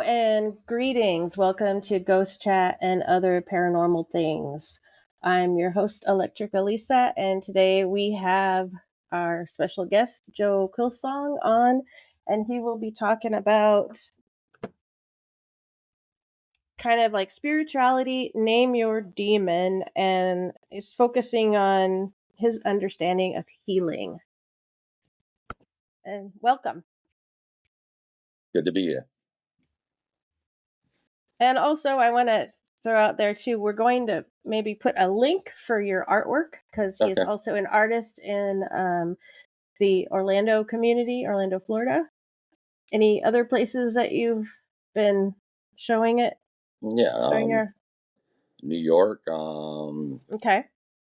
and greetings. Welcome to Ghost Chat and Other Paranormal Things. I'm your host, Electric Elisa, and today we have our special guest, Joe Quillsong, on, and he will be talking about kind of like spirituality, name your demon, and is focusing on his understanding of healing. And welcome. Good to be here. And also, I want to throw out there too, we're going to maybe put a link for your artwork because he is Okay. also an artist in the Orlando community, Orlando, Florida. Any other places that you've been showing it? Yeah, Showing your New York, okay,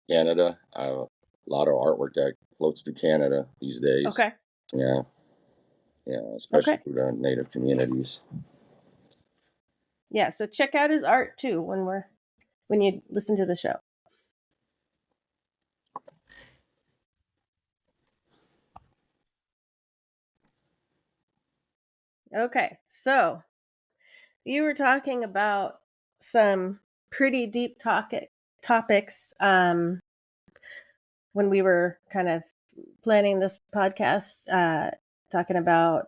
Canada. I have a lot of artwork that floats through Canada these days. okay, Yeah, especially okay. through the native communities. Yeah, so check out his art too when you listen to the show. Okay, so you were talking about some pretty deep topics when we were kind of planning this podcast, talking about,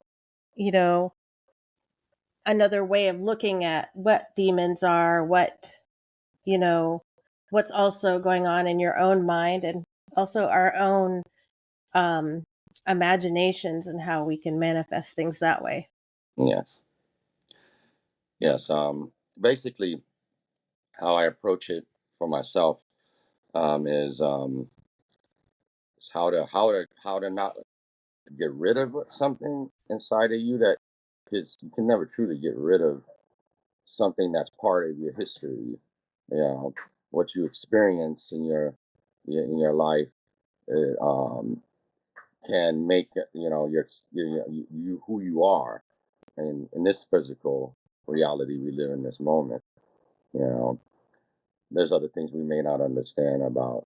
you know, another way of looking at what demons are, what's also going on in your own mind, and also our own um, imaginations and how we can manifest things that way. Yes, yes. Basically, how I approach it for myself is how to not get rid of something inside of you that is you can never truly get rid of something that's part of your history. You know what you experience in your life. It, can make you who you are in this physical reality we live in this moment. You know, there's other things we may not understand about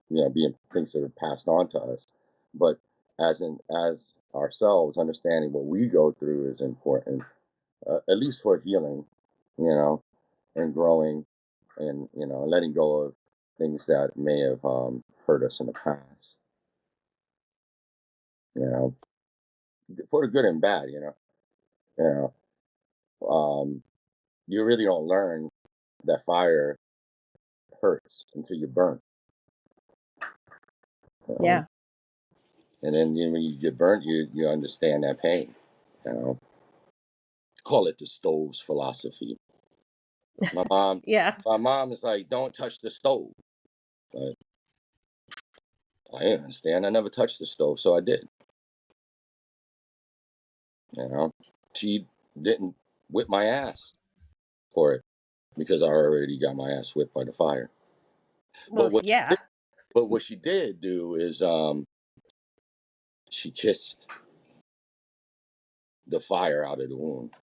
being things that are passed on to us, but as ourselves understanding what we go through is important, at least for healing, you know, and growing, and letting go of things that may have hurt us in the past. You know, for the good and bad. You um, you really don't learn that fire hurts until you burn. Yeah. And then when you get burnt, you understand that pain. You know, call it the stove's philosophy. My mom, Yeah. my mom is like, "Don't touch the stove," but I didn't understand. I never touched the stove, so I did. You know, she didn't whip my ass for it because I already got my ass whipped by the fire. But Well, yeah. what she did do is she kissed the fire out of the wound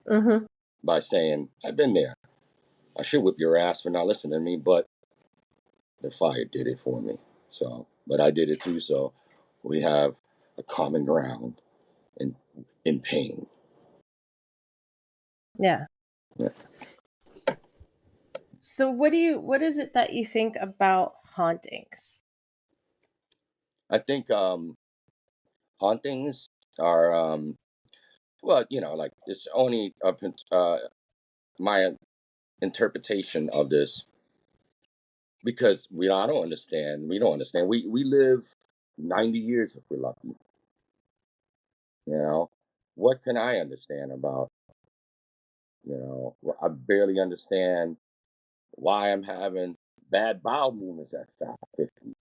Mm-hmm. by saying, "I've been there. I should whip your ass for not listening to me, but the fire did it for me. So, but I did it too. So we have a common ground in pain." Yeah. Yeah. So what is it that you think about hauntings? I think hauntings are well, like it's only my interpretation of this because I don't understand. We don't understand. We live 90 years if we're lucky. You know, what can I understand about? I barely understand why I'm having bad bowel movements at 50.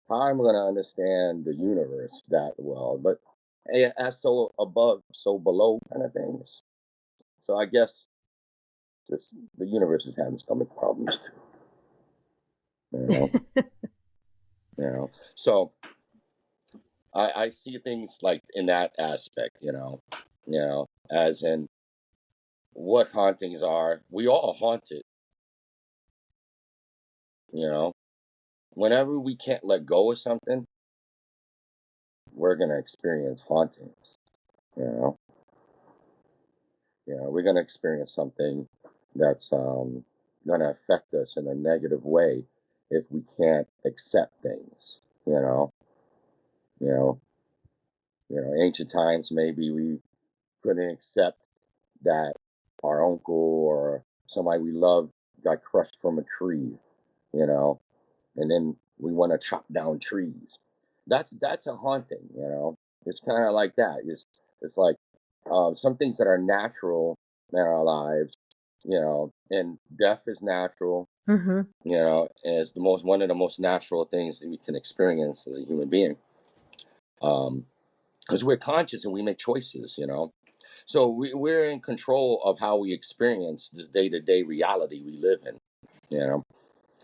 How am I going to understand the universe that well? But as so above, so below kind of things. So I guess the universe is having stomach problems too. You know, So I see things like in that aspect. As in what hauntings are. We all haunted. You know, whenever we can't let go of something, we're gonna experience hauntings. You know, We're going to experience something that's going to affect us in a negative way if we can't accept things. You know, you know, ancient times maybe we couldn't accept that our uncle or somebody we love got crushed from a tree. You know, and then we want to chop down trees. That's a haunting. It's kind of like that. It's like some things that are natural in our lives. And death is natural. Mm-hmm. Is the most one of the most natural things that we can experience as a human being. Because we're conscious and we make choices. So we're in control of how we experience this day to day reality we live in. You know,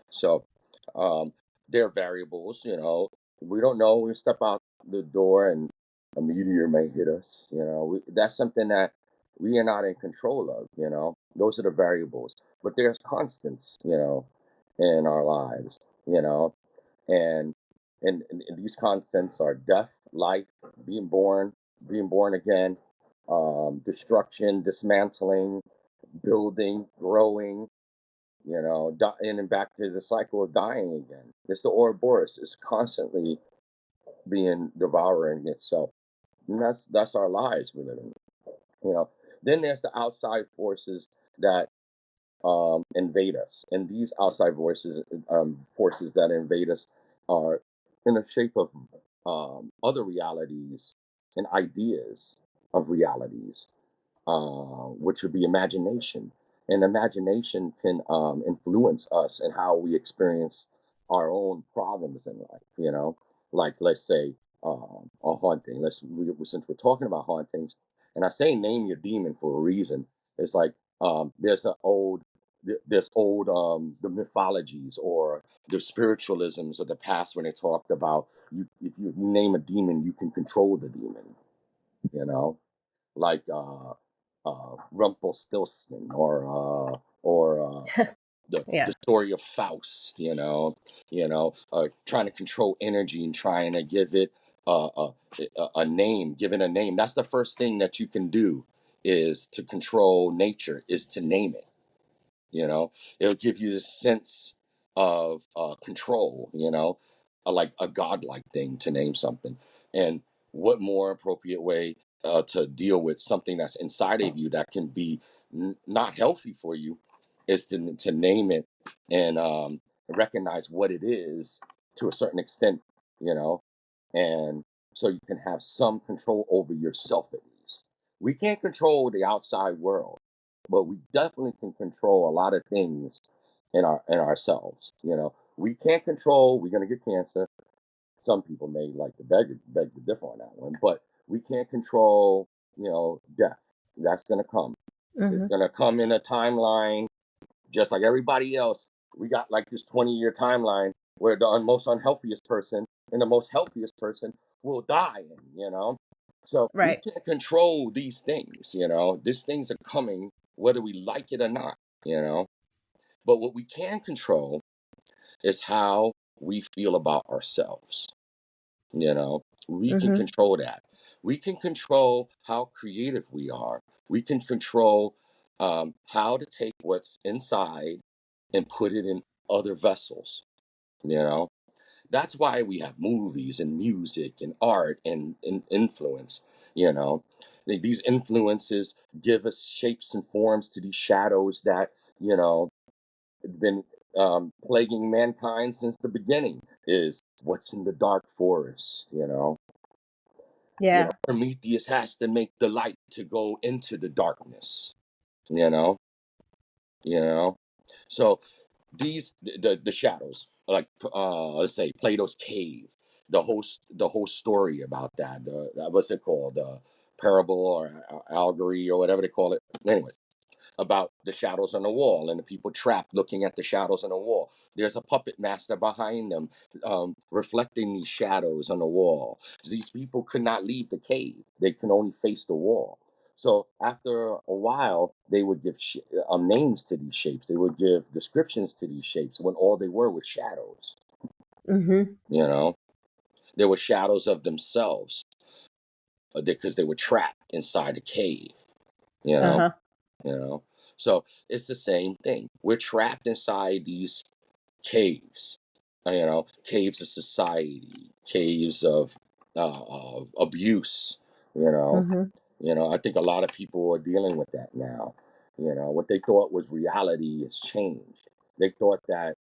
so um, there are variables. We don't know. We step out the door and a meteor may hit us. That's something that we are not in control of. Those are the variables. But there's constants. In our lives. You know, and and these constants are death, life, being born again, destruction, dismantling, building, growing, and then back to the cycle of dying again. It's the Ouroboros. It's constantly being devouring itself. And that's our lives we live in. You know. Then there's the outside forces that invade us, and these outside forces that invade us are in the shape of other realities and ideas of realities, which would be imagination. And imagination can influence us and how we experience our own problems in life. Like let's say a haunting. Since we're talking about hauntings, and I say name your demon for a reason. It's like there's old the mythologies or the spiritualisms of the past when they talked about if you name a demon, you can control the demon. You know, like Rumpelstiltskin or Yeah. the story of Faust. Trying to control energy and trying to give it a name, give it a name. That's the first thing that you can do is to control nature is to name it. It'll give you this sense of control. Like a godlike thing to name something. And what more appropriate way to deal with something that's inside of you that can be not healthy for you is to name it and recognize what it is to a certain extent. you know and so you can have some control over yourself at least. We can't control the outside world, but we definitely can control a lot of things in ourselves. We can't control we're going to get cancer. Some people may like to beg to differ on that one, but we can't control death. That's going to come. It's Mm-hmm. going to come in a timeline just like everybody else. We got like this 20-year timeline where the most unhealthiest person and the most healthiest person will die in. So we Right. can't control these things. These things are coming whether we like it or not. you know but what we can control is how we feel about ourselves. We can Mm-hmm. control that. We can control how creative we are. We can control how to take what's inside and put it in other vessels. You know, that's why we have movies and music and art and influence. You know, these influences give us shapes and forms to these shadows that you know have been plaguing mankind since the beginning. Is what's in the dark forest. Yeah. Prometheus has to make the light to go into the darkness. You know, you know. So the shadows, like let's say Plato's cave, the whole story about that. What's it called? The parable or allegory or whatever they call it. Anyways, about the shadows on the wall and the people trapped looking at the shadows on the wall. There's a puppet master behind them, reflecting these shadows on the wall. These people could not leave the cave; they can only face the wall. So after a while, they would give names to these shapes. They would give descriptions to these shapes when all they were was shadows. Mm-hmm. You know, they were shadows of themselves because they were trapped inside a cave. You know, Uh-huh. you know. So it's the same thing. We're trapped inside these caves, caves of society, caves of abuse, you know. Mhm. I think a lot of people are dealing with that now. What they thought was reality has changed. They thought that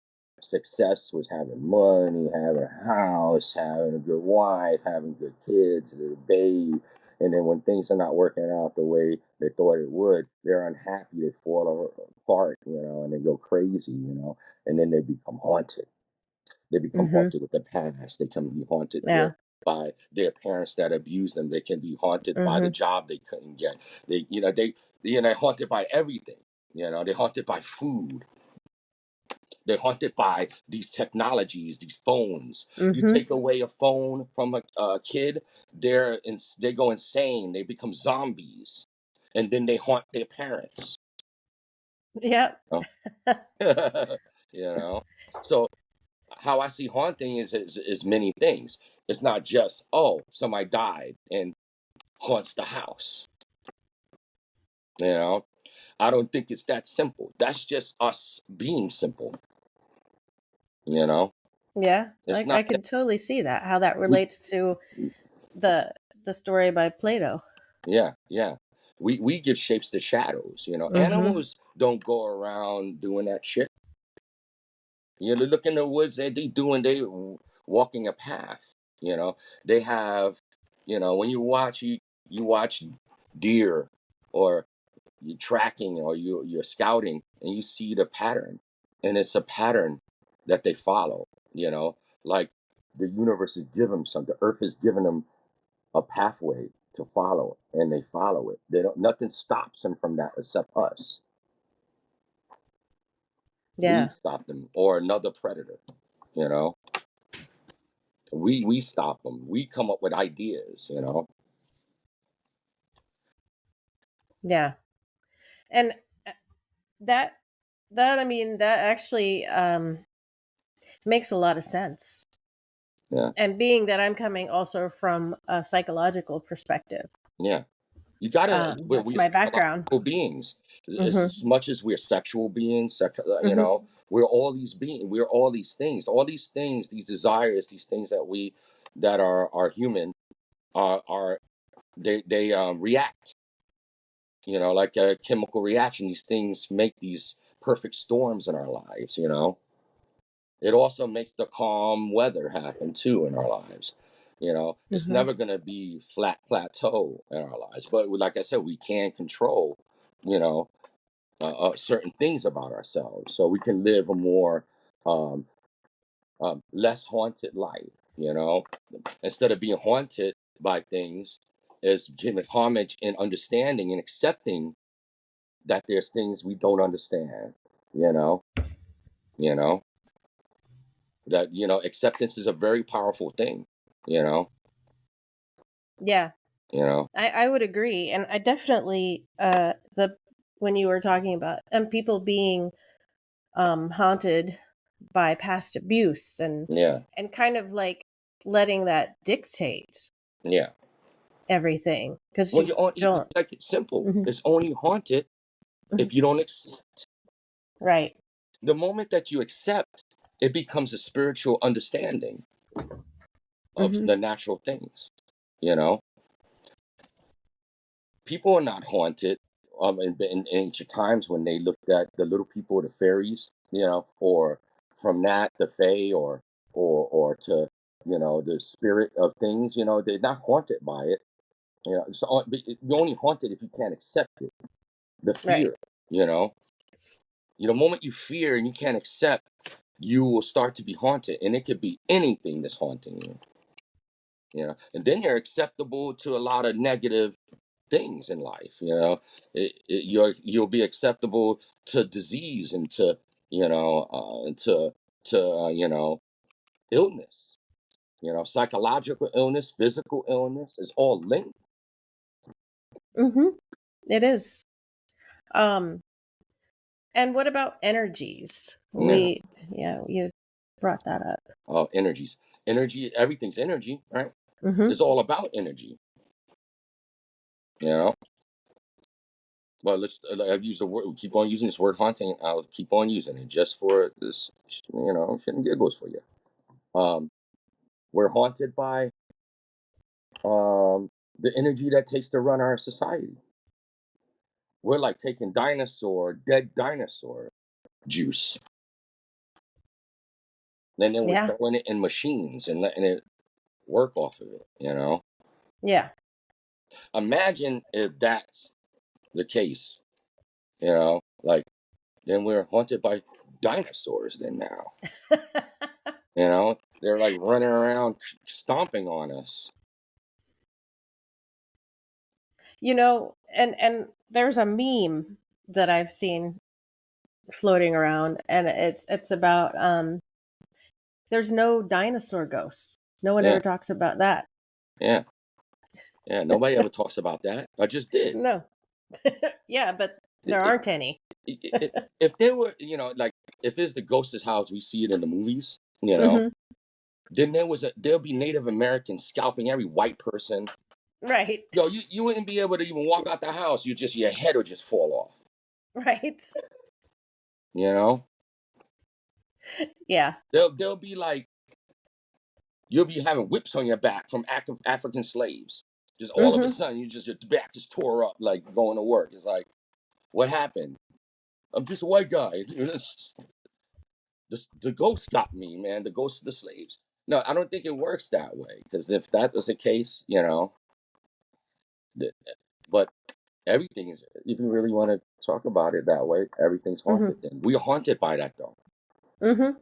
success was having money, having a house, having a good wife, having good kids, a little babe. And then when things are not working out the way they thought it would, they're unhappy, they fall apart, and they go crazy, and then they become haunted. They become Mhm. haunted with the past. They can be haunted Yeah. by their parents that abused them. They can be haunted by the Mhm. job they couldn't get. They're haunted by everything. They're haunted by food. They're haunted by these technologies, these phones. You Mhm. take away a phone from a kid, they go insane. They become zombies, and then they haunt their parents. Yep. You know? you know. So how I see haunting is many things. It's not just, oh, somebody died and haunts the house. You know, I don't think it's that simple. That's just us being simple. You know, Yeah. it's I not that could totally see that, how that we, relates to the the story by Plato. yeah, yeah. We give shapes to shadows. Mhm. Animals don't go around doing that shit. They look in the woods. They walking a path. They have. When you watch deer or you're tracking or you're scouting and you see the pattern, and it's a pattern that they follow. You know, like the universe has given them some. The earth has given them a pathway to follow, and they follow it. They don't. Nothing stops them from that except us. We Yeah. stop them or another predator. You know, we stop them. We come up with ideas. Yeah. And uh, that that I mean that actually makes a lot of sense. Yeah, And being that I'm coming also from a psychological perspective, yeah. You gotta. that's We're my background. psychological beings. Mhm. As much as we're sexual beings, Mhm. we're all these beings. We're all these things. All these things, these desires, these things that are human, are they react. Like a chemical reaction. These things make these perfect storms in our lives. It also makes the calm weather happen too in our lives. It's Mhm. never going to be flat plateau in our lives. But like I said, we can control, you know, certain things about ourselves, so we can live a more um, less haunted life. Instead of being haunted by things, is giving homage and understanding and accepting that there's things we don't understand. You know, you know that acceptance is a very powerful thing. You know, Yeah. you know, I would agree, and I definitely the when you were talking about people being haunted by past abuse yeah, and kind of like letting that dictate yeah. everything because Well, you don't. like it's simple. Mhm. It's only haunted Mhm. if you don't accept. Right. The moment that you accept, it becomes a spiritual understanding of Hmm. the natural things. You know, people are not haunted. In ancient times, when they looked at the little people, the fairies, or from that the fae, or to the spirit of things, they're not haunted by it. You're only haunted if you can't accept it. The Right. fear, you know, the moment you fear and you can't accept, you will start to be haunted, and it could be anything that's haunting you. And then you're acceptable to a lot of negative things in life. You'll be acceptable to disease and to illness. Psychological illness, physical illness is all linked. Hmm. It is. Um, and what about energies? Yeah. Yeah, you brought that up. Energies, energy, everything's energy, right? Hmm. It's all about energy. You know, Well, I've used the word. We keep on using this word haunting. I'll keep on using it just for this, shit and giggles for you. Um, we're haunted by the energy that takes to run our society. We're like taking dead dinosaur juice, and then we're Yeah. throwing it in machines and letting it work off of it. Yeah. Imagine if that's the case. Like then we're haunted by dinosaurs. Then now, they're like running around stomping on us. And there's a meme that I've seen floating around, and it's about there's no dinosaur ghosts. No one Yeah, ever talks about that. yeah, yeah. Nobody ever talks about that. I just did. No. Yeah, but there I- aren't any. if there were, like if it's the ghost's house we see it in the movies, Hmm. then there'll be Native Americans scalping every white person. Right. Yo, you wouldn't be able to even walk out the house. Your head would just fall off. Right. You know, Yeah. they'll be like you'll be having whips on your back from African slaves. Just all of a Hmm. sudden, your back just tore up like going to work. It's like, what happened? I'm just a white guy. The ghost got me, man. The ghost of the slaves. No, I don't think it works that way. Because if that was the case, th- but everything is. If you really want to talk about it that way, everything's Hmm. haunted. Then we're haunted by that, though. Hmm.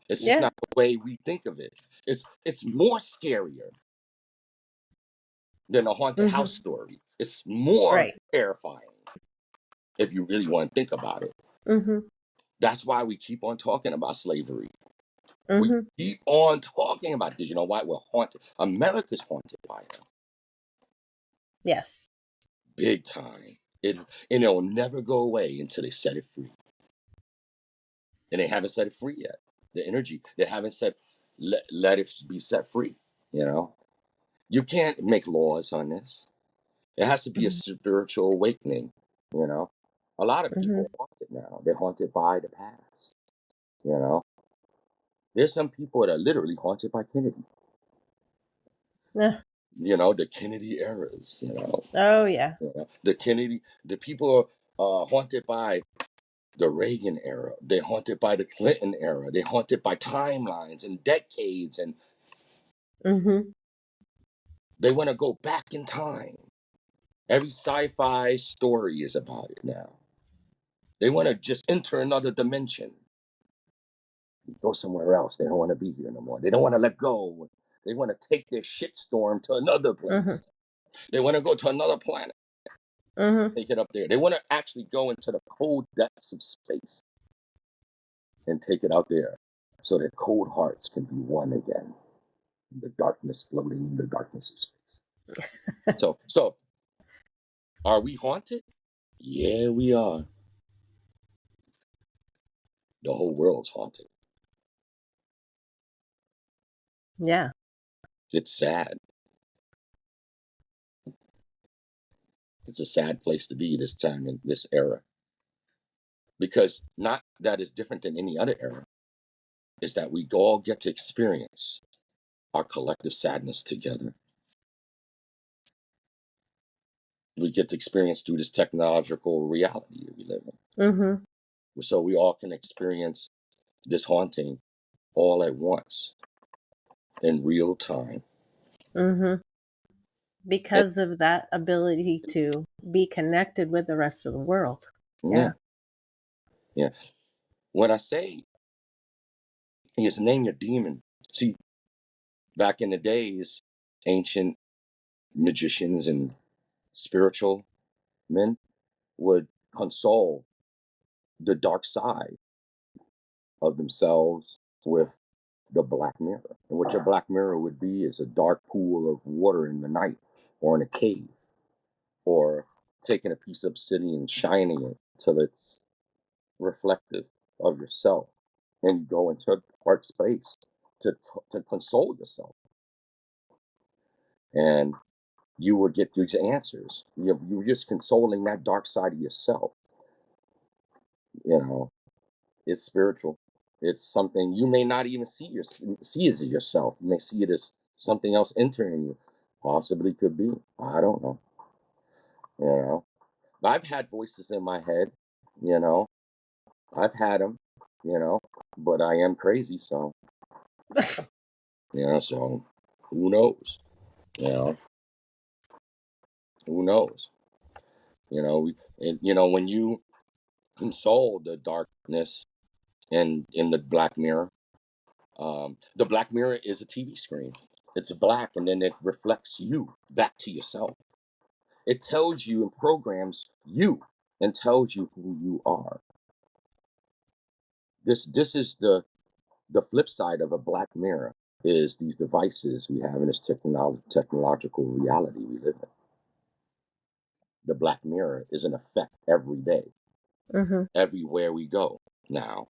It's just Yeah. not the way we think of it. It's more scarier than a haunted Hmm. house story. It's more Right. terrifying if you really want to think about it. Hmm. That's why we keep on talking about slavery. We Hmm. keep on talking about it because you know why? We're haunted. America's haunted by it. Yes. Big time. And it'll never go away until they set it free. And they haven't set it free yet. The energy, they haven't let it be set free. You know, you can't make laws on this. It has to be a Hmm. spiritual awakening. You know, a lot of Hmm. people are haunted now. They're haunted by the past. You know, there's some people that are literally haunted by Kennedy. Yeah. The Kennedy eras. Oh yeah. The people are haunted by the Reagan era. They're haunted by the Clinton era. They're haunted by timelines and decades, and Hmm. they want to go back in time. Every sci-fi story is about it now. They want to just enter another dimension, go somewhere else. They don't want to be here no more. They don't want to let go. They want to take their shitstorm to another Hmm. place. They want to go to another planet, Hmm. take it up there. They want to actually go into the cold depths of space and take it out there so their cold hearts can be one again. The darkness floating in the darkness of space. So are we haunted? Yeah, we are. The whole world's haunted. Yeah. It's sad. It's a sad place to be this time in this era. Because not that is different than any other era, is that we all get to experience our collective sadness together. We get to experience through this technological reality that we live Hmm. in. So we all can experience this haunting all at once in real time. Hmm. And, Because of that ability to be connected with the rest of the world. yeah, Yeah. yeah. When I say is name your demon, see, back in the days, ancient magicians and spiritual men would console the dark side of themselves with the black mirror. And what your black mirror would be is a dark pool of water in the night or in a cave or taking a piece of obsidian and shining it till it's reflective of yourself and you go into a dark space to console yourself. And you would get these answers. You're just consoling that dark side of yourself. You know, it's spiritual. It's something you may not even see as yourself. You may see it as something else entering you. Possibly could be. I don't know. You know, but I've had voices in my head. You know, I've had them. You know, but I am crazy, so so who knows? You know, who knows? When you console the darkness and in the black mirror. The black mirror is a TV screen. It's black, and then it reflects you back to yourself. It tells you and programs you and tells you who you are. This is the flip side of a black mirror is these devices we have in this technological reality we live in. The black mirror is in effect every day, everywhere we go. Now,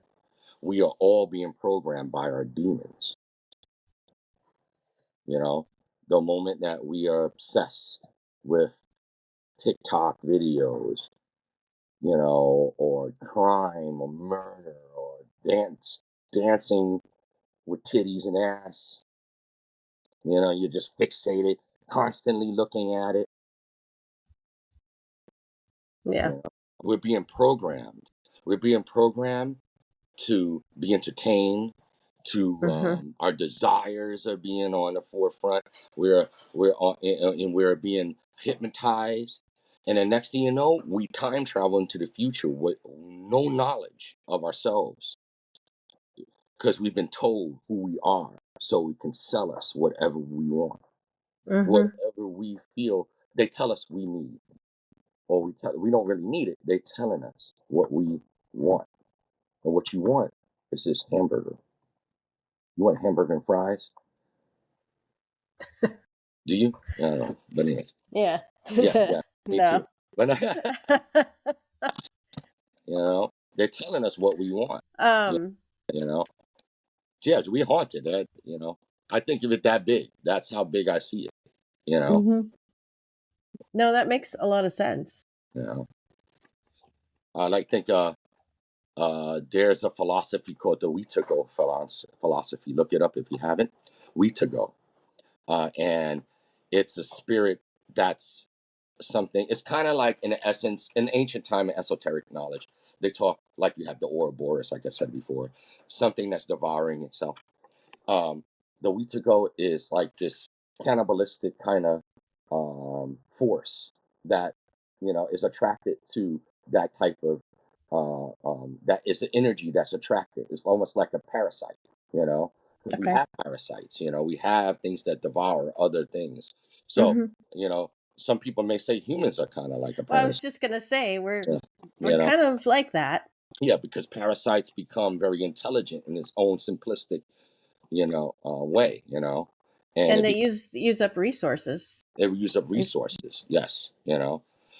we are all being programmed by our demons. The moment that we are obsessed with TikTok videos, or crime or murder or dancing with titties and ass. You're just fixated, constantly looking at it. Yeah. We're being programmed. We're being programmed to be entertained. Our desires are being on the forefront. We're being hypnotized. And the next thing you know, we time travel into the future with no knowledge of ourselves because we've been told who we are so we can sell us whatever we want, whatever we feel they tell us we need, or we don't really need it. They're telling us what we want, and what you want is this hamburger. You want hamburger and fries? Do you? I don't know. But anyways, Yeah. yeah, me No. too. But they're telling us what we want. um You know, yeah, we haunted that. I think of it that big. That's how big I see it. You know, No, that makes a lot of sense. you know. I like think there's a philosophy called the Wetago philosophy. Look it up if you haven't. Wetago, and it's a spirit that's something. It's kind of like, in essence, in ancient time, in esoteric knowledge, they talk like you have the Ouroboros, like I said before, something that's devouring itself. The Wetago is like this cannibalistic kind of force that is attracted to that type of that is the energy that's attracted. It's almost like a parasite, because we Okay. have parasites. We have things that devour other things. So some people may say humans are kind of like a Well, I was parasite. just gonna say we're Yeah. we're You know, kind of like that. yeah, because parasites become very intelligent in its own simplistic way, and And they use up resources. it use up resources. Yes,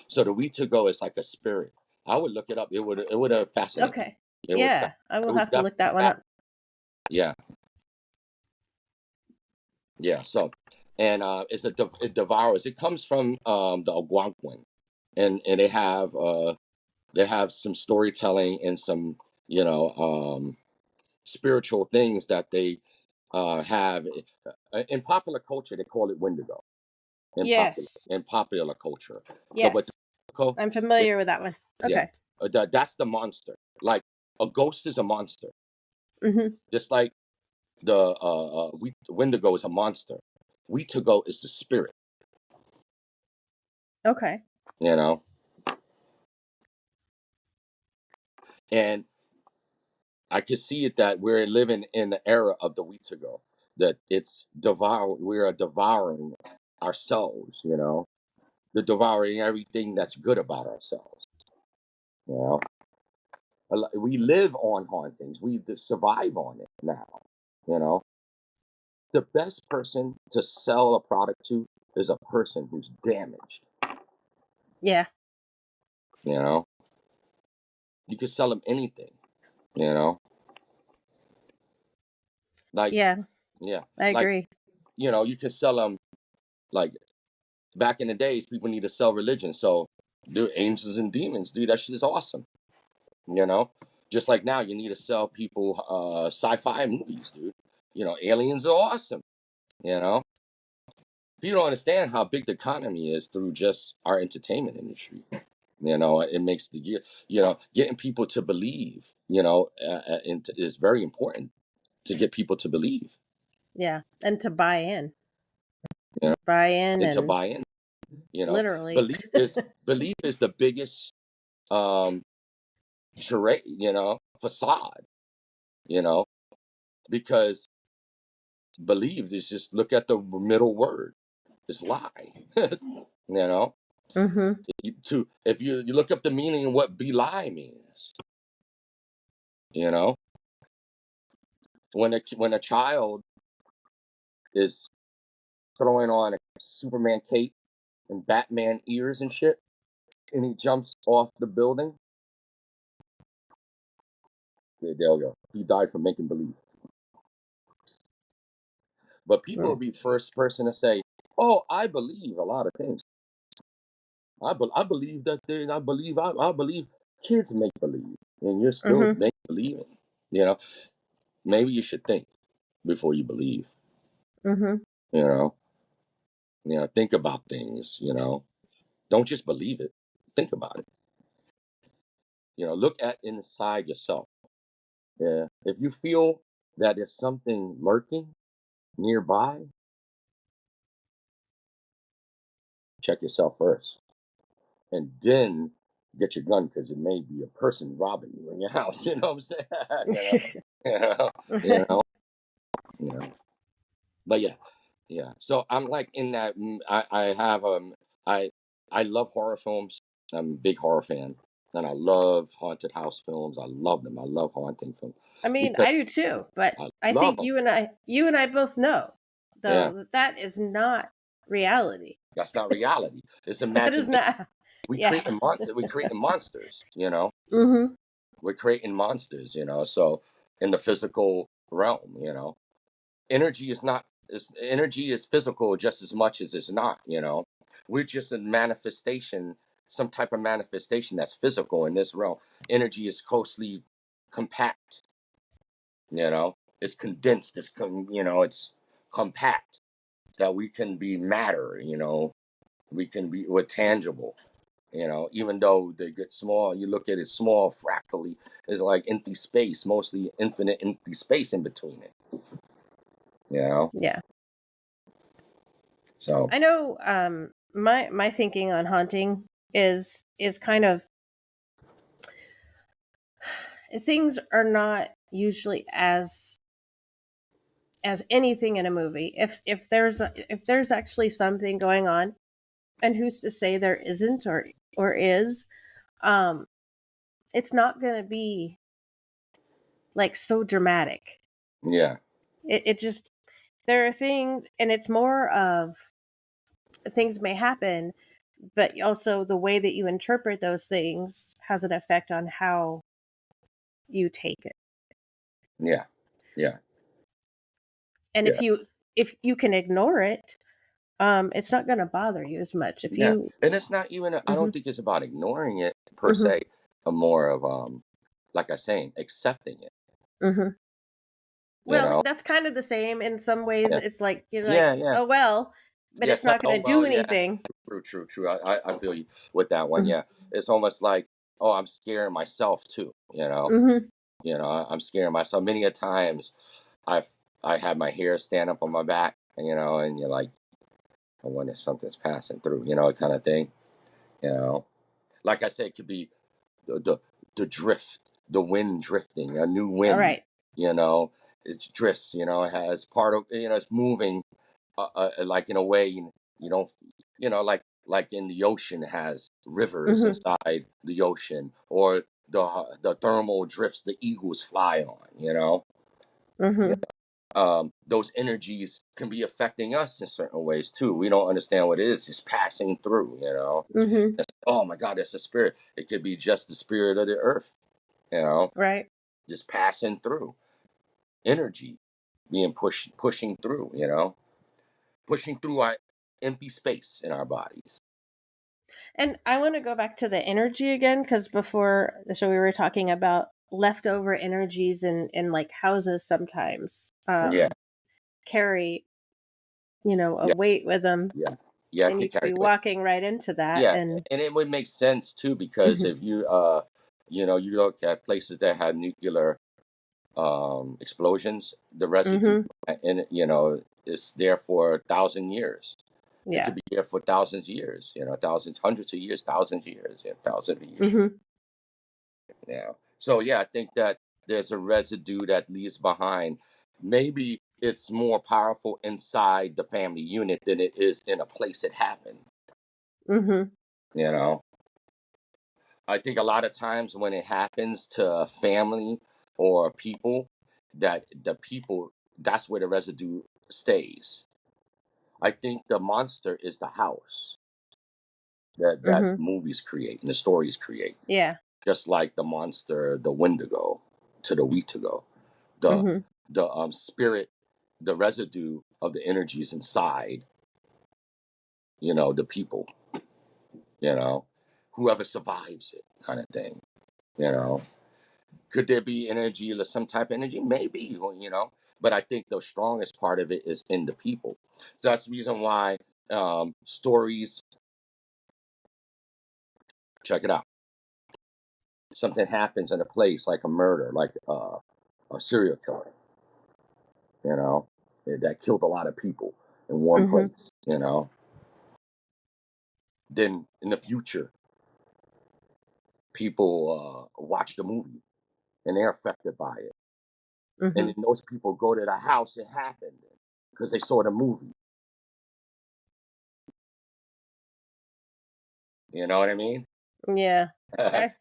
So the we to go is like a spirit. I would look it up. It would have fascinated me. Okay. It would Yeah, I it will would have to look that one definitely up. yeah, yeah. So, and it devours. It comes from the Algonquin, and they have some storytelling and some spiritual things that they have in popular culture. They call it Wendigo in popular Yes. in popular culture. But Yes. the I'm yeah, familiar with that one. yeah, Okay. that's the monster. Like a ghost is a monster, Mhm. just like the Wendigo is a monster. Wetago is the spirit. Okay. You know, and I can see it that we're living in the era of the Wetago. That it's we are devouring ourselves. The devouring everything that's good about ourselves. You know, we live on hauntings. We survive on it now. You know, the best person to sell a product to is a person who's damaged. Yeah. You know, you could sell them anything. You know, like Yeah, yeah, I like agree. you could sell them like back in the days, people need to sell religion. So, dude, angels and demons, dude, that shit is awesome. You know, just like now, you need to sell people sci-fi movies, dude. You know, aliens are awesome. You know, you don't understand how big the economy is through just our entertainment industry. You know, it makes getting people to believe. Is very important to get people to believe. Yeah, and to buy in. You know, Buy in and to and buy in. You know, literally. belief is the biggest um charade. Facade. You know, because believed is just look at the middle word. It's lie. you know, Mhm. if you look up the meaning of what belie means. You know, when a child is throwing on a Superman cape and Batman ears and shit, and he jumps off the building. Yeah, there we go. He died for making believe. But people will Mm. be first person to say, "Oh, I believe a lot of things. I believe that thing. I believe kids make believe, and you're still Mhm. make believing. You know, maybe you should think before you believe. Mhm. You know, think about things. Don't just believe it. Think about it. Look at inside yourself. Yeah. If you feel that there's something lurking nearby, check yourself first. And then get your gun because it may be a person robbing you in your house. You know what I'm saying? you know, you know, you know, you know. But yeah, yeah. So I'm like in that. I have I I love horror films. I'm a big horror fan, and I love haunted house films. I love them. I love haunting films I mean, because I do too, but I I love think them. you and I both know Yeah, though that that is not reality. that's not reality. It's That is imagination. not. We Yeah. creating monsters. Mhm. We're creating monsters. So in the physical realm, energy energy is physical just as much as it's not. We're just a manifestation, some type of manifestation that's physical in this realm. Energy is closely compact. It's condensed. It's compact that we can be matter. We're tangible. Even though they get small, you look at it small fractally, it's like empty space, mostly infinite empty space in between it. You know, Yeah. so I know my thinking on haunting is kind of things are not usually as anything in a movie. If there's actually something going on, and who's to say there isn't or is, um it's not going to be like so dramatic. yeah, It just there are things, and it's more of things may happen, but also the way that you interpret those things has an effect on how you take it. yeah, yeah, And yeah, if you can ignore it, it's not going to bother you as much if yeah. you. And it's not even. I Mhm. don't think it's about ignoring it per Mhm. se. A more of like I saying, accepting it. Mhm. You Well, know, that's kind of the same in some ways. yeah, It's like you're like, yeah, yeah, oh well, but yeah. it's not going Oh to do well, yeah. anything. True, true, true. I feel you with that one. Mhm. Yeah, it's almost like, oh, I'm scaring myself too. Mhm. I'm scaring myself. Many a times, I've I had my hair stand up on my back, and you're like, I wonder if something's passing through, kind of thing. You know, like I said, it could be the drift, the wind drifting, a new All wind. right. You know, it drifts. It has part of it's moving, like in a way you don't, like in the ocean has rivers Mhm. inside the ocean, or the thermal drifts the eagles fly on. Yeah. Mhm. Those energies can be affecting us in certain ways too. We don't understand what it is, just passing through. Mhm. Oh my God, that's a spirit. It could be just the spirit of the earth. You know, Right. just passing through energy, being pushing through. Pushing through. empty space in our bodies. And I want to go back to the energy again, because before, so we were talking about leftover energies in like houses sometimes Yeah, carry, a yeah, weight with them, yeah, yeah. It and you could could carry be weight. walking right into that. Yeah, And and it would make sense too because hmm if you look at places that had nuclear explosions, the residue hmm in it, is there for 1,000 years. It yeah, could be there for thousands of years, thousands, hundreds of years, thousands of years, thousands of years. hmm Yeah. So yeah, I think that there's a residue that leaves behind. Maybe it's more powerful inside the family unit than it is in a place it happened. hmm You know, I think a lot of times when it happens to a family or people, that the people that's where the residue stays. I think the monster is the house that hmm movies create and the stories create. yeah, Just like the monster, the Wendigo, to the Wheatigo, the hmm the spirit, the residue of the energies inside, the people, you know, whoever survives it, kind of thing, you know. Could there be energy or some type of energy? Maybe, but I think the strongest part of it is in the people. So that's the reason why stories, check it out. Something happens in a place like a murder, like a serial killer, that killed a lot of people in one hmm place. Then in the future, people watch the movie and they're affected by it. And hmm then those people go to the house it happened because they saw the movie. You know what I mean? yeah. I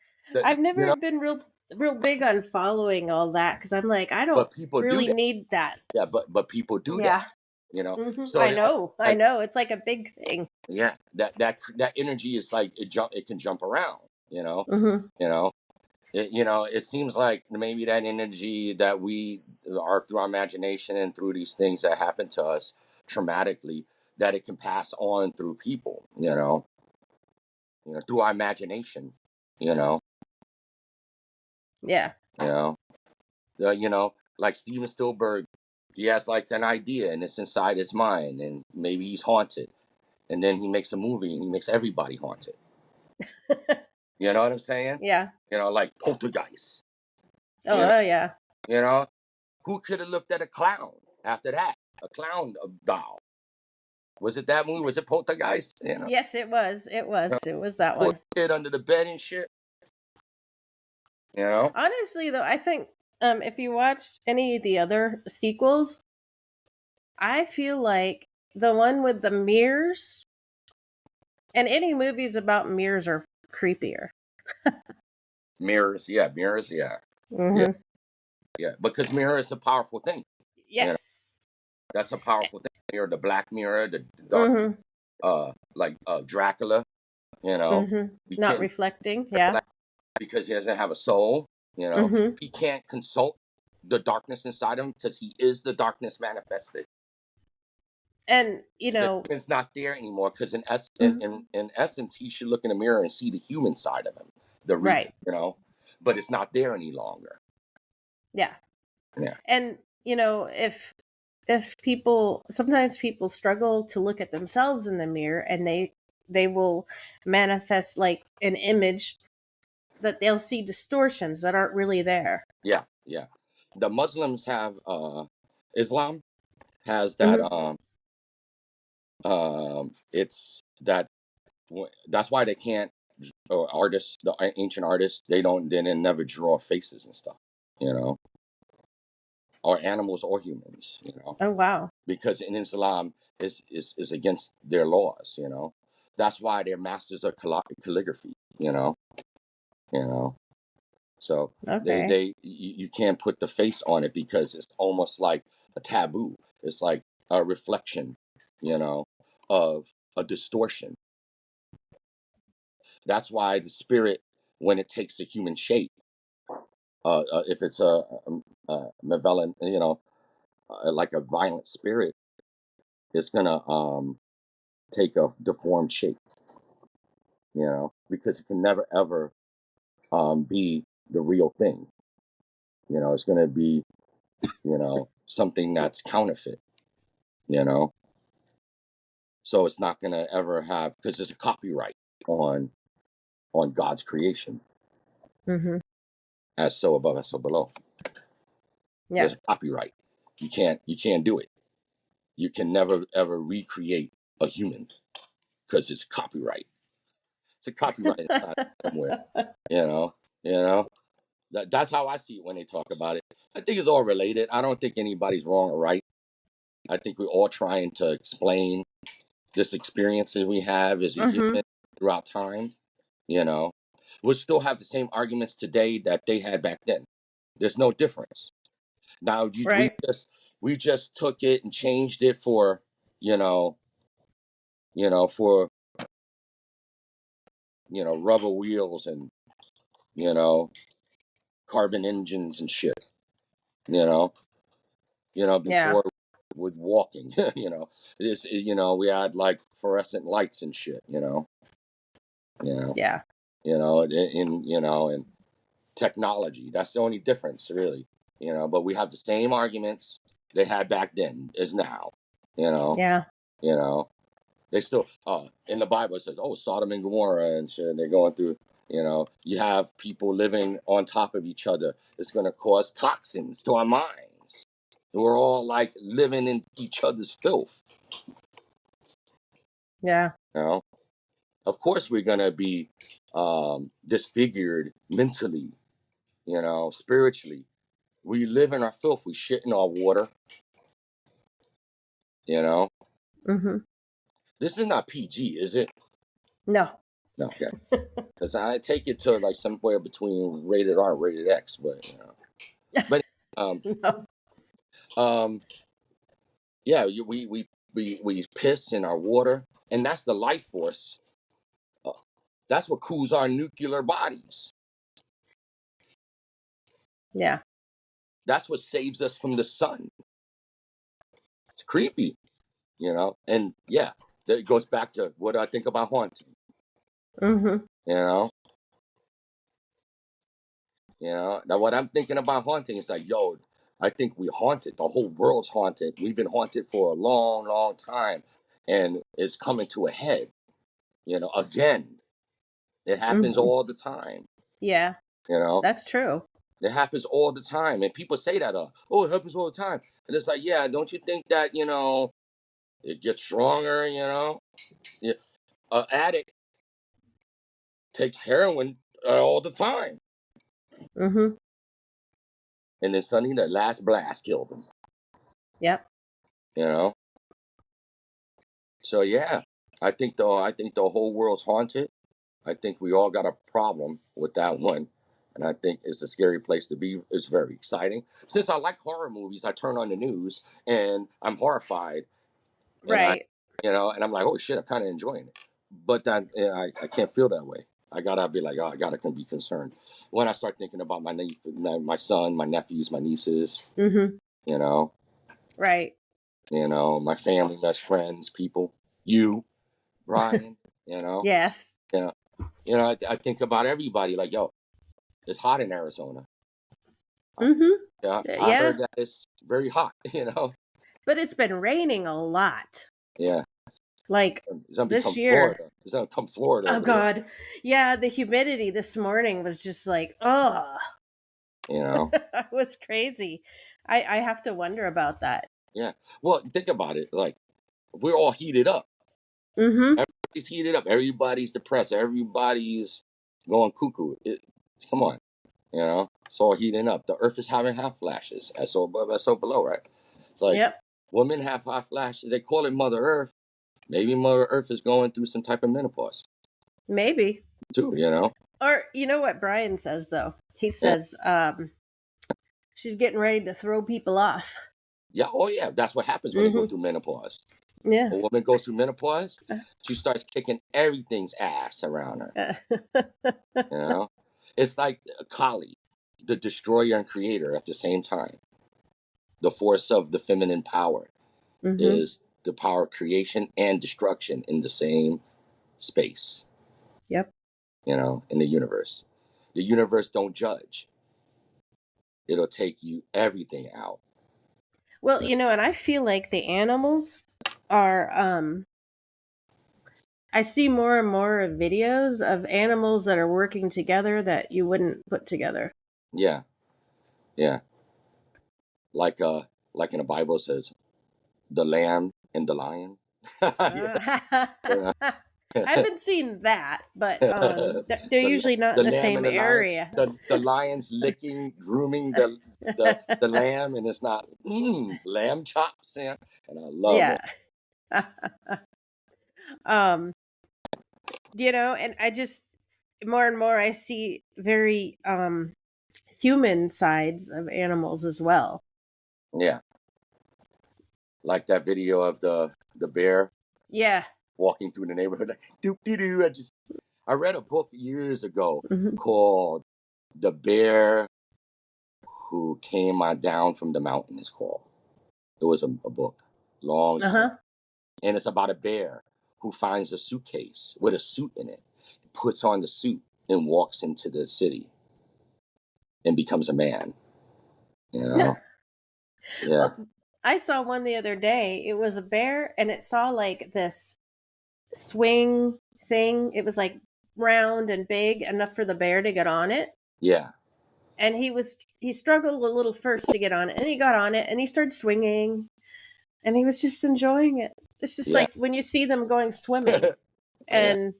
I've You know, never been real big on following all that because I'm like, I don't but people do really that. need that. Yeah, but people do that. Yeah. So I know. I like, know. It's like a big thing. yeah, that energy is like it can jump around. hmm You know, it seems like maybe that energy that we are through our imagination and through these things that happen to us traumatically, that it can pass on through people, through our imagination, you know, Yeah. you know, like Steven Spielberg, he has like an idea and it's inside his mind, and maybe he's haunted, and then he makes a movie and he makes everybody haunted. You know what I'm saying? Yeah. Like Poltergeist. Oh, You know, oh yeah. you know, who could have looked at a clown after that? A clown doll. Was it that movie? Was it Poltergeist? Yes, it was. It was. It was that Put one. the kid under the bed and shit. You know? Honestly, though, I think if you watched any of the other sequels, I feel like the one with the mirrors and any movies about mirrors are creepier. Mirrors, yeah, mirrors, yeah. Yeah, hmm yeah. Because mirror is a powerful thing. You know, Yes. that's a powerful thing. Mirror, the black mirror, the dark, hmm like Dracula. hmm He Not can't reflecting. Yeah. reflect because he doesn't have a soul. hmm He can't consult the darkness inside him because he is the darkness manifested. And The human's not there anymore because mhm, in essence, he should look in the mirror and see the human side of him, the real, right. but it's not there any longer. Yeah. Yeah, And if people, sometimes people struggle to look at themselves in the mirror, and they will manifest like an image that they'll see distortions that aren't really there. yeah, yeah. The Muslims have Islam has that hmm it's that's why they can't, or artists, the ancient artists, they didn't never draw faces and stuff, you know, or animals or humans, Oh wow. because in Islam is against their laws. That's why they're masters of calligraphy. You know. So Okay. you can't put the face on it because it's almost like a taboo. It's like a reflection, you know, of a distortion. That's why the spirit, when it takes a human shape, if it's a malevolent, like a violent spirit, it's gonna take a deformed shape, because it can never ever be the real thing. It's going to be, something that's counterfeit, you know. So it's not going to ever have, because there's a copyright on God's creation, Mm-hmm. as so above, as so below. Yeah. There's a copyright. You can't do it. You can never ever recreate a human because it's copyright. It's a copyright inside somewhere. You know. You know. That's how I see it when they talk about it. I think it's all related. I don't think anybody's wrong or right. I think we're all trying to explain this experience that we have as a Mm-hmm. human throughout time. You know, we'll still have the same arguments today that they had back then. There's no difference. Now Right. we just took it and changed it for you know for rubber wheels and you know carbon engines and shit. You know Yeah. before with walking. We had like fluorescent lights and shit. You know Yeah. and technology. That's the only difference, really. But we have the same arguments they had back then as now. You know, Yeah. you know, they still in the Bible it says, "Oh, Sodom and Gomorrah," and shit. They're going through. You have people living on top of each other. It's going to cause toxins to our minds. We're all like living in each other's filth. Yeah. Of course, we're going to be disfigured mentally, spiritually. We live in our filth. We shit in our water. You know, Mm-hmm. this is not PG, is it? No. No, okay. Because I take it to like somewhere between rated R and rated X, but um, No. um, yeah, we piss in our water, and that's the life force. Uh, that's what cools our nuclear bodies. Yeah. That's what saves us from the sun. It's creepy, and yeah, it goes back to what I think about haunting. Mm-hmm. You know, now what I'm thinking about haunting is like, yo, I think we haunted. The whole world's haunted. We've been haunted for a long, long time, and it's coming to a head. Again, it happens Mm-hmm. all the time. Yeah. You know, That's true. it happens all the time, and people say that, oh, it happens all the time, and it's like, yeah, don't you think that it gets stronger? Yeah, an addict takes heroin all the time, Mm-hmm. and then suddenly the last blast killed him. Yep. You know. So yeah, I think the whole world's haunted. I think we all got a problem with that one, and I think it's a scary place to be. It's very exciting. Since I like horror movies, I turn on the news and I'm horrified, and Right. and I'm like, oh shit, I'm kind of enjoying it. But then I can't feel that way. I gotta be like, oh, I gotta be concerned when I start thinking about my son, my nephews, my nieces. Mm-hmm. You know, Right. my family, my friends, people, you, Ryan. You know. Yes. Yeah. I think about everybody like, yo, it's hot in Arizona. Mm-hmm. Yeah. I Yeah. heard that it's very hot, But it's been raining a lot. Yeah. Like It's going to this become year. Florida. It's going to come Florida Oh over here, God. Yeah, the humidity this morning was just like, oh, you know? it was crazy. I have to wonder about that. Yeah. Well, think about it. Like, we're all heated up. Mm-hmm. Everybody's heated up. Everybody's depressed. Everybody's going cuckoo. Come on. It's all heating up. The earth is having hot flashes. As so above, as so below, right? It's like Yep. women have hot flashes. They call it Mother Earth. Maybe Mother Earth is going through some type of menopause Maybe. too. Or you know what Brian says though? He Yeah. says, she's getting ready to throw people off. Yeah. Oh, yeah. That's what happens when they go Mm-hmm. through menopause. Yeah. A woman goes through menopause, she starts kicking everything's ass around her. You know, it's like Kali, the destroyer and creator at the same time. The force of the feminine power Mm-hmm. is the power of creation and destruction in the same space. Yep. In the universe. The universe don't judge. It'll take you everything out. Well, and I feel like the animals are I see more and more videos of animals that are working together that you wouldn't put together. Yeah, yeah. Like like in the Bible it says, the lamb and the lion. Yeah. I haven't seen that, but they're the, usually not the in the lamb same and the lion. area. The lion's licking, grooming the lamb, and it's not lamb chops, and I love Yeah. it. um, and I just more and more I see very human sides of animals as well. Yeah, like that video of the bear Yeah. walking through the neighborhood, like doop doo doo. I read a book years ago Hmm. called "The Bear Who Came on Down from the Mountain." It's called. It was a book, long time, Uh-huh. and it's about a bear who finds a suitcase with a suit in it, puts on the suit, and walks into the city and becomes a man. You know? Yeah, Well, I saw one the other day. It was a bear and it saw like this swing thing. It was like round and big enough for the bear to get on it. yeah, And he struggled a little first to get on it, and he got on it and he started swinging and he was just enjoying it. It's just yeah, like when you see them going swimming. yeah, And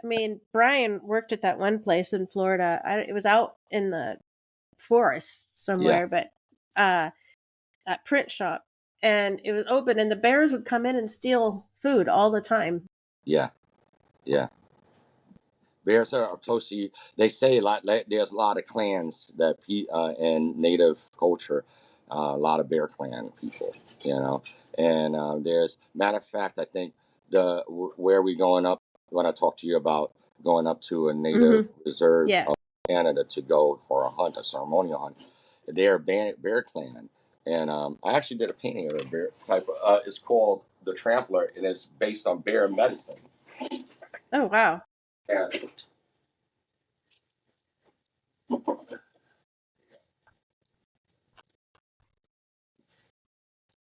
I mean, Brian worked at that one place in Florida. It was out in the forest yeah, somewhere, but that print shop, and it was open, and the bears would come in and steal food all the time. yeah, yeah. Bears are close to you. They say a lot. There's a lot of clans that in Native culture, a lot of Bear Clan people. You know, and there's matter of fact, I think where we going up when I talk to you about going up to a Native Mm-hmm. reserve Yeah. of Canada to go for a hunt, a ceremonial hunt. They're Bear Clan, and I actually did a painting of a bear type. It's called the Trampler, and it's based on bear medicine. Oh wow. And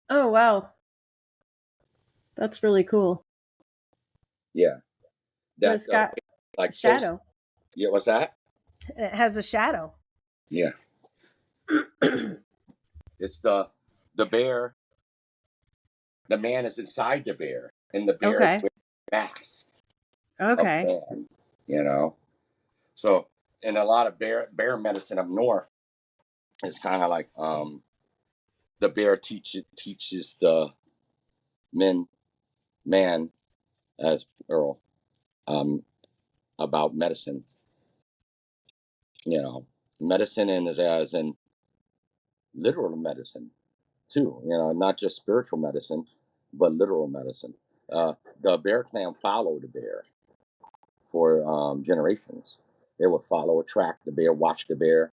Oh wow. That's really cool. yeah, But that it's got a like close. shadow. Yeah, what's that? It has a shadow. Yeah, it's the bear. The man is inside the bear, and the bear is Okay. wearing a mask of Okay. man. You know, so in a lot of bear medicine up north, it's kind of like the bear teaches the man as Earl um about medicine. You know, medicine and as in literal medicine too. Not just spiritual medicine, but literal medicine. Uh, the Bear Clan followed the bear for generations. They would follow, track the bear, watch the bear,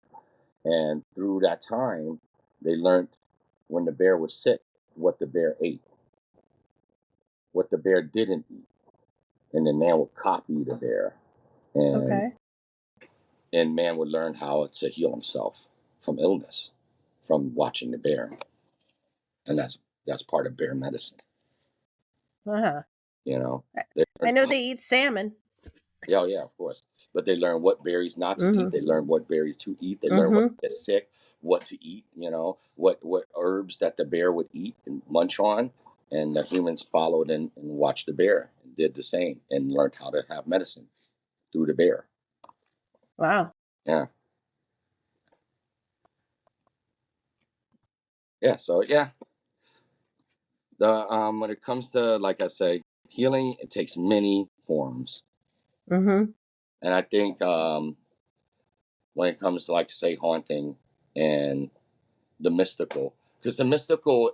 and through that time, they learned when the bear was sick what the bear ate, what the bear didn't eat, and then man would copy the bear, and Okay. man would learn how to heal himself from illness from watching the bear, and that's part of bear medicine. Uh-huh. You know, I they I learn know they eat salmon. Yeah, oh, yeah, of course. But they learn what berries not to eat. Mm-hmm. They learn what berries to eat. They learn what Mm-hmm. to get sick, what to eat. What herbs that the bear would eat and munch on, and the humans followed and watched the bear and did the same and learned how to have medicine through the bear. Wow. Yeah, yeah. So yeah, the when it comes to like I say, healing, it takes many forms, Mm-hmm. and I think when it comes to like say haunting and the mystical, because the mystical,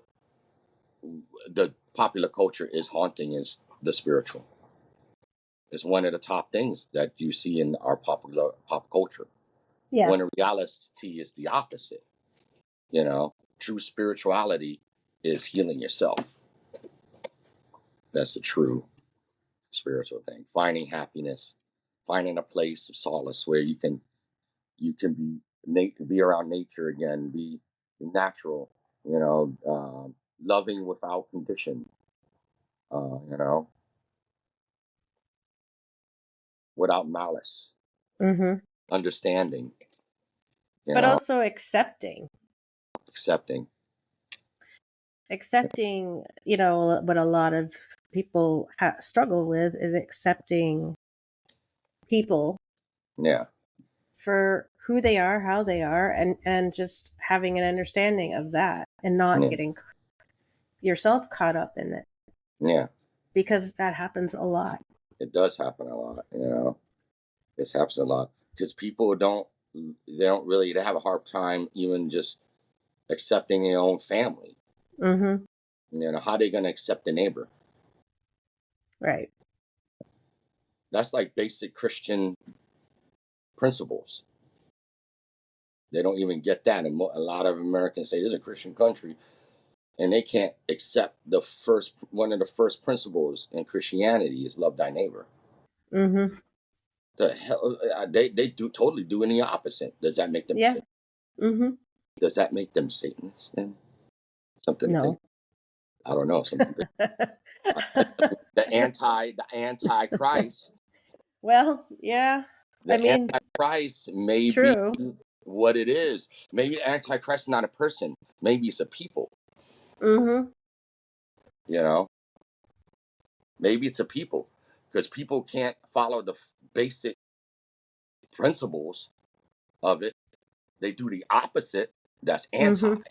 the popular culture is haunting is the spiritual. It's one of the top things that you see in our popular pop culture. Yeah. When in reality is the opposite. True spirituality is healing yourself. That's the true spiritual thing. Finding happiness, finding a place of solace where you can be around nature again, be natural, loving without condition, you know, without malice, Mm-hmm. understanding, you But know, also accepting. accepting, what a lot of people struggle with is accepting people Yeah, for who they are, how they are, and just having an understanding of that and not yeah, getting yourself caught up in it yeah. because that happens a lot. It does happen a lot, It happens a lot because people they have a hard time even just accepting their own family. Mm-hmm. How they going to accept the neighbor? Right. That's like basic Christian principles. They don't even get that. And a lot of Americans say this is a Christian country, and they can't accept one of the first principles in Christianity is love thy neighbor. Mm-hmm. The hell, they do totally doing the opposite. Does that make them Yeah. Mm-hmm. Does that make them Satanists then? Something to think. No. I don't know. Something to, the antichrist. Well, yeah. I The mean, antichrist may be true. what it is. Maybe the antichrist is not a person. Maybe it's a people. Mm-hmm. You know, maybe it's a people because people can't follow the basic principles of it. They do the opposite. That's anti. Mm-hmm.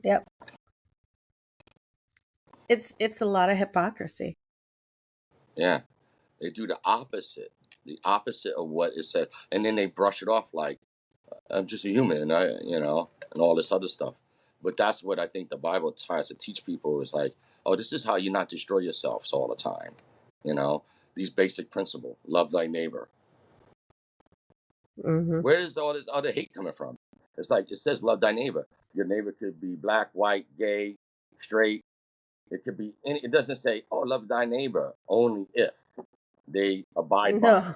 Yep. It's a lot of hypocrisy. Yeah, they do the opposite of what it says, and then they brush it off like I'm just a human, and all this other stuff. But that's what I think the Bible tries to teach people is like, oh, this is how you not destroy yourselves all the time. You know, these basic principles: love thy neighbor. Mm-hmm. Where is all this other hate coming from? It's like it says, love thy neighbor. Your neighbor could be black, white, gay, straight. It could be any. It doesn't say, oh, love thy neighbor only if they abide by. No.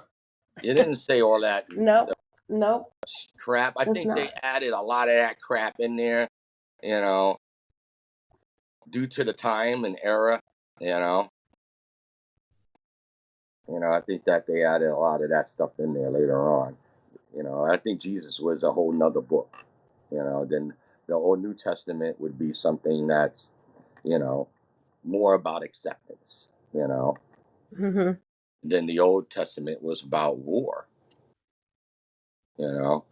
It didn't say all that Nope. Nope. crap. I Does think they not. added a lot of that crap in there, you know, due to the time and era, you know. I think that they added a lot of that stuff in there later on. I think Jesus was a whole nother book. Then the Old New Testament would be something that's, you know, more about acceptance, you know. Mm-hmm. Then the Old Testament was about war, you know,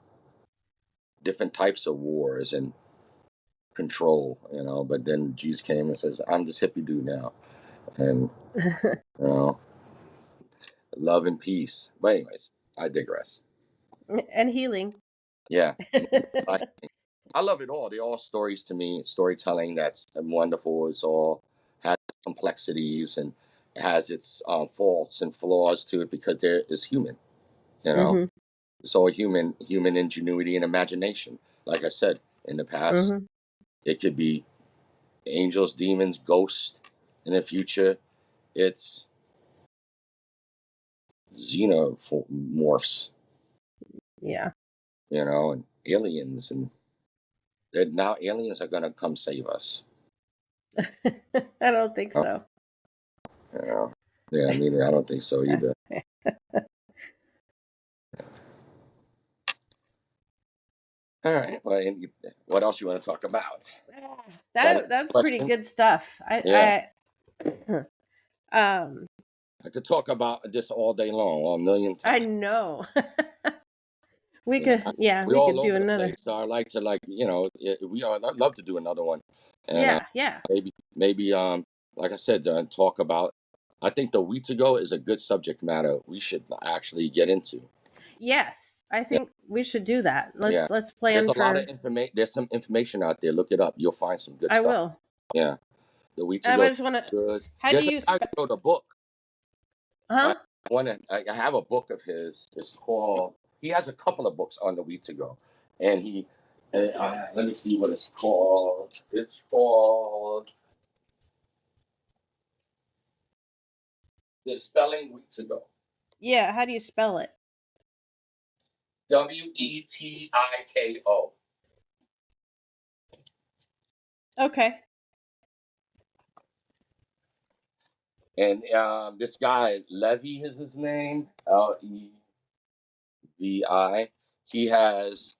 different types of wars and control, But then Jesus came and says, I'm this hippie dude now. And, you know, love and peace. But, anyways, I digress. And healing. Yeah. I, I love it all. They're all stories to me. Storytelling that's wonderful. It's all has complexities and has its faults and flaws to it because there is human. You know, Mm-hmm. it's all human ingenuity and imagination. Like I said in the past, Mm-hmm. it could be angels, demons, ghosts. In the future, it's xenomorphs. Yeah. And aliens, and now aliens are gonna come save us. I don't think Oh, so. you know, yeah, I don't think so either. All right. Well, what else you want to talk about? Got any That's pretty questions? good stuff. Yeah, I um I could talk about this all day long, a million I times. know. Yeah, we We all could do over the another. place. So I like to I'd love to do another one, and Yeah, yeah. maybe like I said, talk about. I think the we to go is a good subject matter. We should actually get into. Yes. I Yeah, think we should do that. yeah. Let's There's plan a lot of for information. There's some information out there. Look it up. You'll find some good I stuff. will. Yeah, the we to I go just want to good. how do There's a you guy who wrote a book. I huh? I have a book of his. It's called. He has a couple of books on the week to go, and let me see what it's called. It's called The spelling weeks ago. Yeah, how do you spell it? Wetiko. Okay. And this guy, Levy is his name, Levi. He has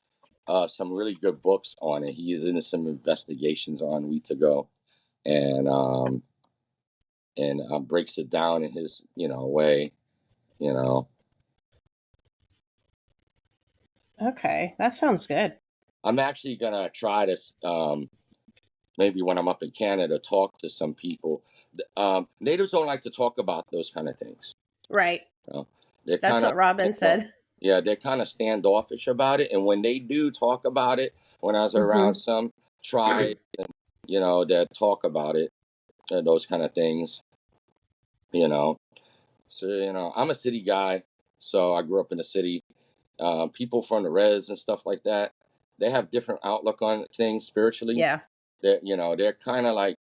some really good books on it. He is into some investigations on weeks ago, and breaks it down in his way. You know, Okay, that sounds good. I'm actually gonna try to maybe when I'm up in Canada talk to some people. Natives don't like to talk about those kind of things. Right. You know? They're That's kind of what Robin said. yeah, they're kind of standoffish about it. And when they do talk about it, when I was around Mm-hmm. some tribes, that talk about it, those kind of things, you know. So, I'm a city guy, so I grew up in the city. People from the res and stuff like that, they have different outlook on things spiritually. Yeah. That they're kind of like,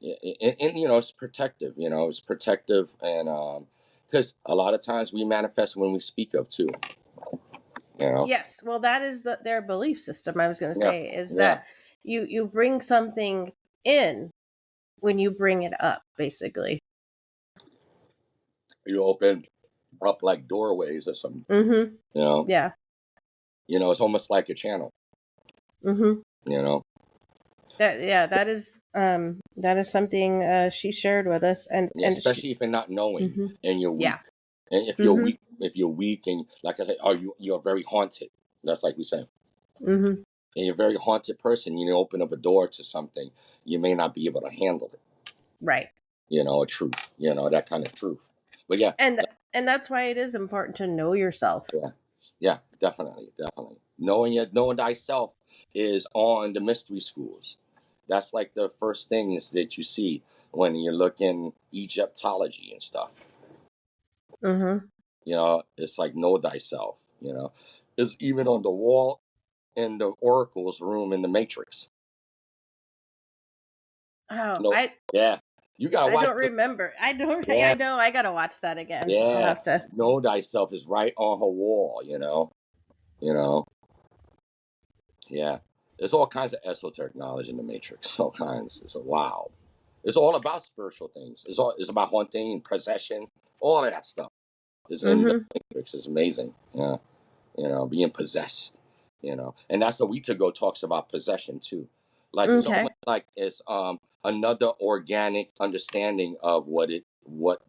and it's protective. It's protective, and because a lot of times we manifest when we speak of too. Yes. Well, that is their belief system. I was going to Yeah, say is yeah. that you bring something in when you bring it up, basically. You open up like doorways or something. Mm-hmm. Yeah. It's almost like a channel. Mm-hmm. You know. That is something she shared with us, and Yeah, especially if you're not knowing mm-hmm. and you're weak. Yeah. And Mm-hmm. if you're weak, and like I said, you're very haunted. That's like we say. Mm-hmm. And you're a very haunted person. You open up a door to something, you may not be able to handle it. Right. A truth. That kind of truth. But yeah, And that's why it is important to know yourself. yeah, yeah, definitely, definitely. Knowing thyself is on the mystery schools. That's like the first things that you see when you're looking Egyptology and stuff. Mm-hmm. It's like know thyself. It's even on the wall in the oracle's room in the Matrix. Oh, No, yeah, you gotta I watch. don't remember. I don't. I Yeah, know. I gotta watch that again. I'll yeah. have to. Know thyself is right on her wall. You know. Yeah. There's all kinds of esoteric knowledge in the Matrix. All kinds. It's a wow. It's all about spiritual things. It's about haunting, possession, all of that stuff is in the Mm-hmm. Matrix. It's amazing. Yeah. Being possessed. And that's the week ago talks about possession too. Like it's Okay. almost like it's another organic understanding of what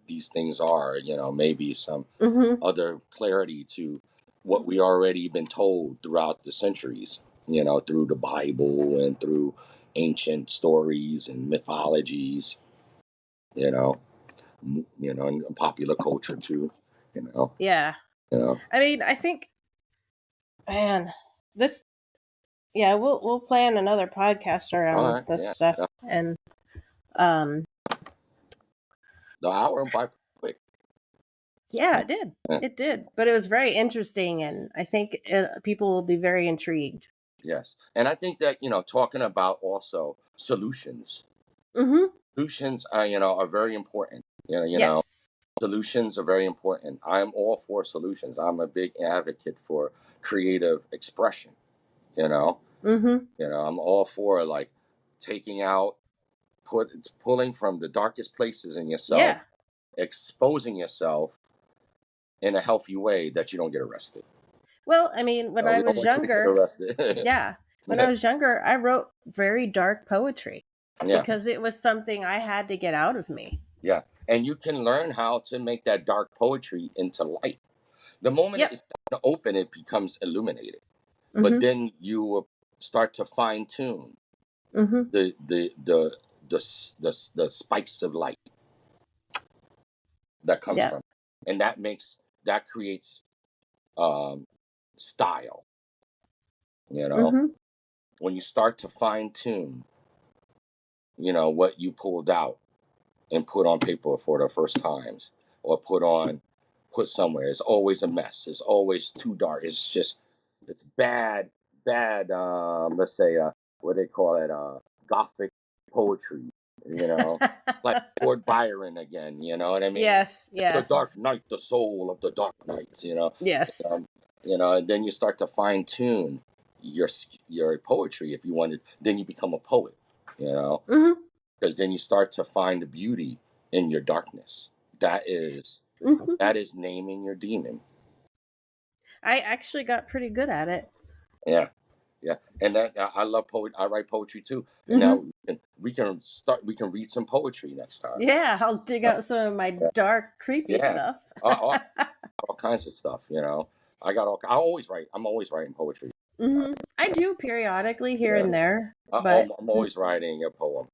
these things are. Maybe some Mm-hmm. other clarity to what we already been told throughout the centuries, through the Bible and through ancient stories and mythologies, you know, and popular culture too, you know, Yeah. you know. I mean, I think, man, this. Yeah, we'll plan another podcast All around right, this yeah, stuff, yeah. and um, The hour went by quick. yeah, Yeah, it did. yeah. It did, but it was very interesting, and I think people will be very intrigued. Yes, and I think that talking about also solutions. Mm-hmm. Solutions, are very important. Yes. Solutions are very important. I'm all for solutions. I'm a big advocate for creative expression. You know, Mm-hmm. I'm all for like taking out, pulling from the darkest places in yourself, Yeah. exposing yourself in a healthy way that you don't get arrested. Well, I mean, when I We don't was want you to get younger, arrested. yeah, when I was younger, I wrote very dark poetry Yeah, because it was something I had to get out of me. yeah, and you can learn how to make that dark poetry into light. The moment Yep. it's open, it becomes illuminated. But Mm-hmm. then you will start to fine tune Mm-hmm. the spikes of light that comes Yeah. from it. And that creates um, style. Mm-hmm. When you start to fine tune, what you pulled out and put on paper for the first times, or put somewhere. It's always a mess. It's always too dark. It's bad. Let's say what they call it, gothic poetry. Like Lord Byron again. You know what I mean? Yes, The Dark yes, Knight, the soul of the Dark Knights. yes. Um, and then you start to fine tune your poetry if you wanted. Then you become a poet. You know, Hmm. because then you start to find the beauty in your darkness. That is Hmm. that is naming your demon. I actually got pretty good at it. Yeah, yeah, and that I love poet. I write poetry too, and now Hmm. we can start. We can read some poetry next time. Yeah, I'll dig out some of my Yeah, dark, creepy yeah, stuff. all kinds of stuff. I got all. I always write. I'm always writing poetry. Hmm. I do periodically here Yeah, and there, I'm, but I'm always writing a poem.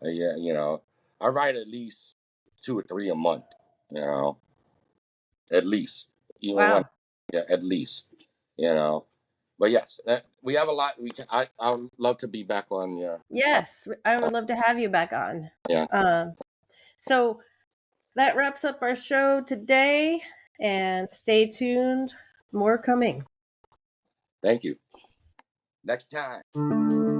Yeah, I write at least 2 or 3 a month. You know, at least, even when, wow. yeah, at least, you know. But yes, we have a lot. We can. I would love to be back on. Yeah, Yes, I would love to have you back on. yeah. Um, so that wraps up our show today, and stay tuned. More coming. Thank you. Next time.